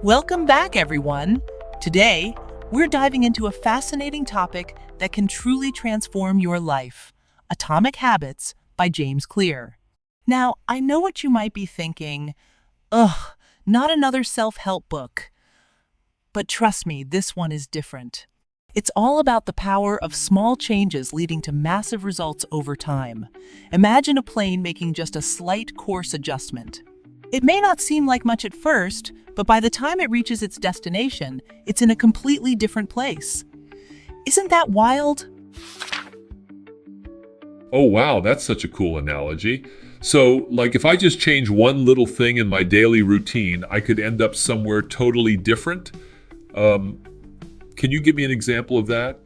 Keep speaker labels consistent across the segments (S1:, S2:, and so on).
S1: Welcome back, everyone. Today, we're diving into a fascinating topic that can truly transform your life: Atomic Habits by James Clear. Now, I know what you might be thinking. Ugh, not another self-help book. But trust me, this one is different. It's all about the power of small changes leading to massive results over time. Imagine a plane making just a slight course adjustment. It may not seem like much at first, but by the time it reaches its destination, it's in a completely different place. Isn't that wild?
S2: Oh, wow, that's such a cool analogy. So, like, if I just change one little thing in my daily routine, I could end up somewhere totally different? Can you give me an example of that?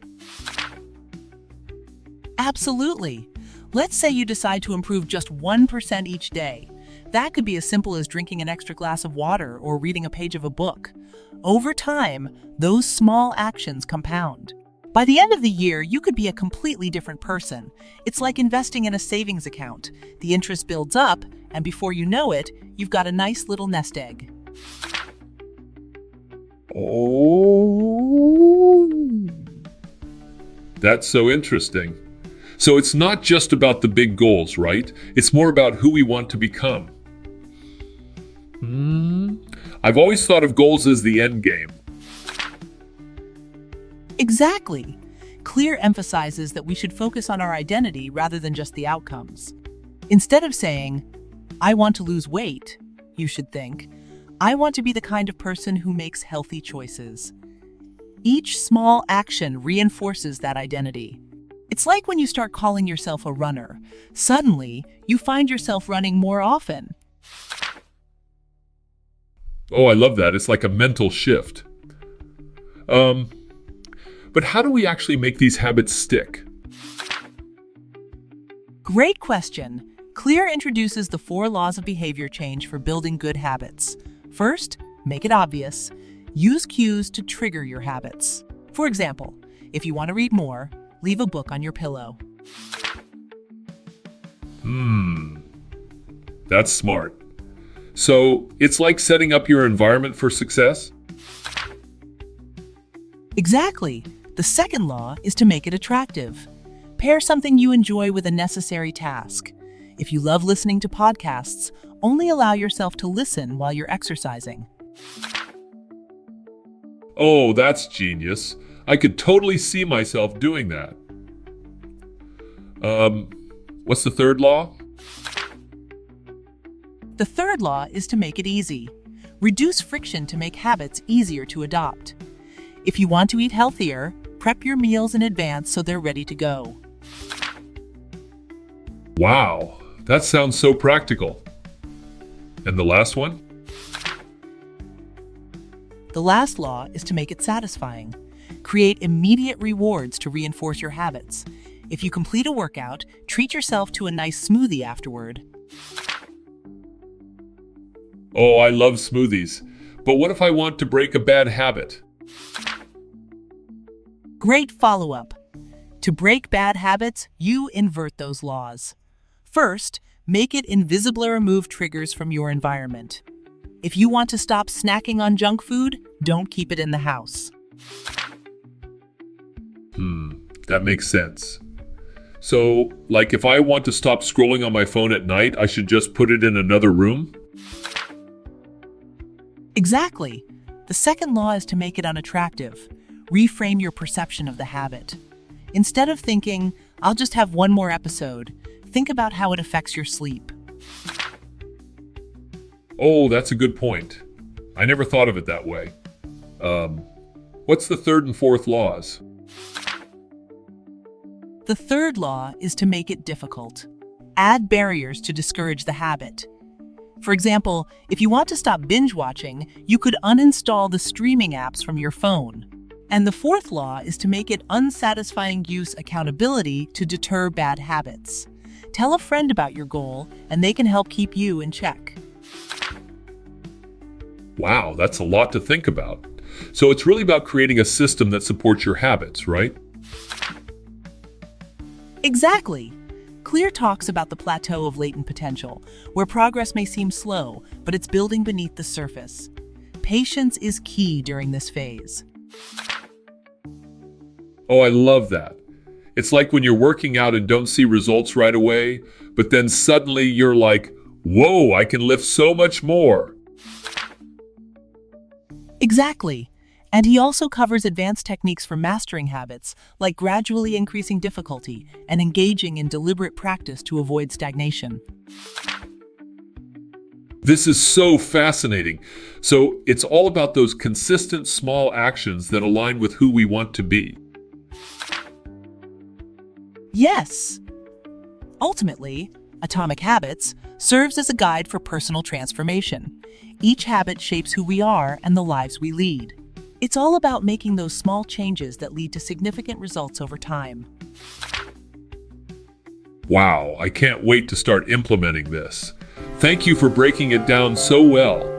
S1: Absolutely. Let's say you decide to improve just 1% each day. That could be as simple as drinking an extra glass of water or reading a page of a book. Over time, those small actions compound. By the end of the year, you could be a completely different person. It's like investing in a savings account. The interest builds up, and before you know it, you've got a nice little nest egg.
S2: Oh, that's so interesting. So it's not just about the big goals, right? It's more about who we want to become. I've always thought of goals as the end game.
S1: Exactly. Clear emphasizes that we should focus on our identity rather than just the outcomes. Instead of saying, "I want to lose weight," you should think, "I want to be the kind of person who makes healthy choices." Each small action reinforces that identity. It's like when you start calling yourself a runner. Suddenly, you find yourself running more often.
S2: Oh, I love that. It's like a mental shift. But how do we actually make these habits stick?
S1: Great question. Clear introduces the 4 laws of behavior change for building good habits. First, make it obvious. Use cues to trigger your habits. For example, if you want to read more, leave a book on your pillow.
S2: That's smart. So it's like setting up your environment for success?
S1: Exactly. The second law is to make it attractive. Pair something you enjoy with a necessary task. If you love listening to podcasts, only allow yourself to listen while you're exercising.
S2: Oh, that's genius. I could totally see myself doing that. What's the third law?
S1: The third law is to make it easy. Reduce friction to make habits easier to adopt. If you want to eat healthier, prep your meals in advance so they're ready to go.
S2: Wow, that sounds so practical. And the last one?
S1: The last law is to make it satisfying. Create immediate rewards to reinforce your habits. If you complete a workout, treat yourself to a nice smoothie afterward.
S2: Oh, I love smoothies. But what if I want to break a bad habit?
S1: Great follow-up. To break bad habits, you invert those laws. First, make it invisible or remove triggers from your environment. If you want to stop snacking on junk food, don't keep it in the house.
S2: That makes sense. So, like if I want to stop scrolling on my phone at night, I should just put it in another room?
S1: Exactly. The second law is to make it unattractive. Reframe your perception of the habit. Instead of thinking, "I'll just have one more episode," think about how it affects your sleep.
S2: Oh, that's a good point. I never thought of it that way. What's the third and fourth laws?
S1: The third law is to make it difficult. Add barriers to discourage the habit. For example, if you want to stop binge watching, you could uninstall the streaming apps from your phone. And the fourth law is to make it unsatisfying. Use accountability to deter bad habits. Tell a friend about your goal, and they can help keep you in check.
S2: Wow, that's a lot to think about. So it's really about creating a system that supports your habits, right?
S1: Exactly. Clear talks about the plateau of latent potential, where progress may seem slow, but it's building beneath the surface. Patience is key during this phase.
S2: Oh, I love that. It's like when you're working out and don't see results right away, but then suddenly you're like, whoa, I can lift so much more.
S1: Exactly. And he also covers advanced techniques for mastering habits, like gradually increasing difficulty and engaging in deliberate practice to avoid stagnation.
S2: This is so fascinating. So it's all about those consistent small actions that align with who we want to be.
S1: Yes. Ultimately, Atomic Habits serves as a guide for personal transformation. Each habit shapes who we are and the lives we lead. It's all about making those small changes that lead to significant results over time.
S2: Wow, I can't wait to start implementing this. Thank you for breaking it down so well.